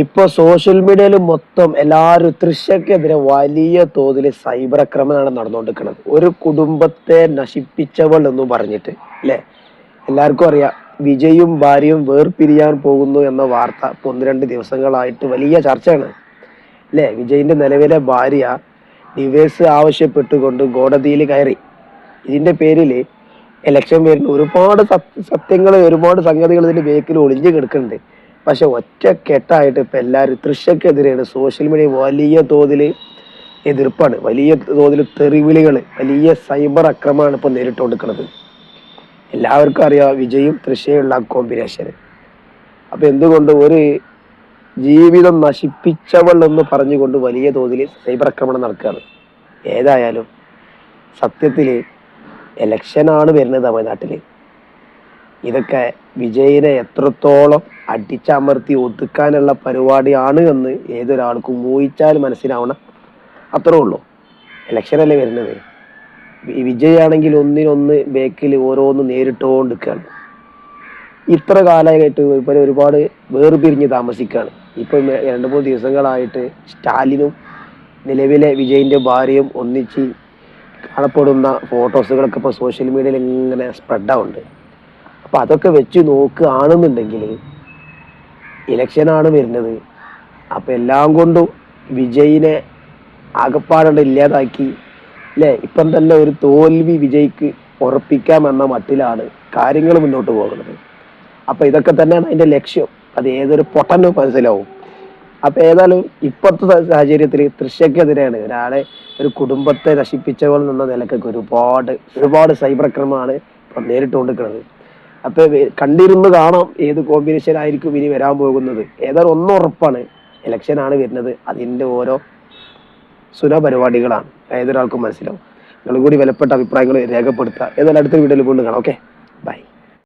ഇപ്പൊ സോഷ്യൽ മീഡിയയിൽ മൊത്തം എല്ലാവരും തൃശ്ശക്കെതിരെ വലിയ തോതിൽ സൈബർ ആക്രമണമാണ് നടന്നുകൊണ്ടിരിക്കുന്നത്. ഒരു കുടുംബത്തെ നശിപ്പിച്ചവൾ എന്ന് പറഞ്ഞിട്ട് അല്ലെ? എല്ലാവർക്കും അറിയാം, വിജയും ഭാര്യയും വേർപിരിയാൻ പോകുന്നു എന്ന വാർത്ത ഇപ്പൊ ഒന്ന് രണ്ട് ദിവസങ്ങളായിട്ട് വലിയ ചർച്ചയാണ് അല്ലെ? വിജയിന്റെ നിലവിലെ ഭാര്യ ഡിവേഴ്സ് ആവശ്യപ്പെട്ടുകൊണ്ട് കോടതിയിൽ കയറി. ഇതിന്റെ പേരില് ഇലക്ഷൻ വരുന്ന ഒരുപാട് സത്യങ്ങൾ, ഒരുപാട് സംഗതികൾ ഇതിന്റെ ബേക്കിൽ ഒളിഞ്ഞു കിടക്കുന്നുണ്ട്. പക്ഷെ ഒറ്റക്കെട്ടായിട്ട് ഇപ്പൊ എല്ലാവരും തൃശ്ശക്കെതിരെയാണ്. സോഷ്യൽ മീഡിയ വലിയ തോതിൽ എതിർപ്പാണ്, വലിയ തോതിൽ തെറിവിളികൾ, വലിയ സൈബർ ആക്രമണമാണ് ഇപ്പൊ നേരിട്ടുകൊടുക്കുന്നത്. എല്ലാവർക്കും അറിയാം വിജയും തൃശ്ശയുള്ള കോമ്പിനേഷൻ. അപ്പൊ എന്തുകൊണ്ട് ഒരു ജീവിതം നശിപ്പിച്ചവൾ എന്ന് പറഞ്ഞുകൊണ്ട് വലിയ തോതിൽ സൈബർ ആക്രമണം നടക്കുകയാണ്. ഏതായാലും സത്യത്തില് ഇലക്ഷനാണ് വരുന്നത് തമിഴ്നാട്ടില്. ഇതൊക്കെ വിജയിനെ എത്രത്തോളം അടിച്ചമർത്തി ഒതുക്കാനുള്ള പരിപാടിയാണ് എന്ന് ഏതൊരാൾക്കും ഊഹിച്ചാൽ മനസ്സിലാവണം. അത്രേ ഉള്ളൂ. ഇലക്ഷനല്ലേ വരുന്നത്. വിജയാണെങ്കിൽ ഒന്നിനൊന്ന് ബേക്കിൽ ഓരോന്ന് നേരിട്ടുകൊണ്ടിരിക്കുകയാണ്. ഇത്ര കാലമായിട്ട് ഇവർ ഒരുപാട് വേർപിരിഞ്ഞ് താമസിക്കുകയാണ്. ഇപ്പൊ രണ്ട് മൂന്ന് ദിവസങ്ങളായിട്ട് സ്റ്റാലിനും നിലവിലെ വിജയിന്റെ ഭാര്യയും ഒന്നിച്ച് കാണപ്പെടുന്ന ഫോട്ടോസുകളൊക്കെ ഇപ്പൊ സോഷ്യൽ മീഡിയയിൽ ഇങ്ങനെ സ്പ്രെഡാവുണ്ട്. അപ്പൊ അതൊക്കെ വെച്ച് നോക്കുകയാണെന്നുണ്ടെങ്കിൽ ഇലക്ഷനാണ് വരുന്നത്. അപ്പൊ എല്ലാം കൊണ്ടും വിജയിനെ ആകപ്പാടെ ഇല്ലാതാക്കി അല്ലെ? ഇപ്പം തന്നെ ഒരു തോൽവി വിജയിക്ക് ഉറപ്പിക്കാമെന്ന മട്ടിലാണ് കാര്യങ്ങൾ മുന്നോട്ട് പോകുന്നത്. അപ്പൊ ഇതൊക്കെ തന്നെയാണ് അതിന്റെ ലക്ഷ്യം. അത് ഏതൊരു പൊട്ടനും മനസ്സിലാവും. അപ്പൊ ഏതായാലും ഇപ്പോഴത്തെ സാഹചര്യത്തിൽ തൃശ്ശക്കെതിരെയാണ്, ഒരാളെ ഒരു കുടുംബത്തെ നശിപ്പിച്ചവൾ എന്ന നിലക്കൊക്കെ ഒരുപാട് ഒരുപാട് സൈബർ ആക്രമണമാണ് ഇപ്പൊ നേരിട്ടുകൊണ്ടിരിക്കുന്നത്. അപ്പൊ കണ്ടിരുന്ന് കാണാം ഏത് കോമ്പിനേഷൻ ആയിരിക്കും ഇനി വരാൻ പോകുന്നത്. ഏതായാലും ഒന്നും ഉറപ്പാണ്, ഇലക്ഷനാണ് വരുന്നത്. അതിന്റെ ഓരോ പരിപാടികളാണ്, ഏതൊരാൾക്കും മനസ്സിലാവും. നിങ്ങളും കൂടി വിലപ്പെട്ട അഭിപ്രായങ്ങൾ രേഖപ്പെടുത്തുക. ഏതായാലും അടുത്ത വീഡിയോയിൽ കൊണ്ട് കാണാം. Okay, by.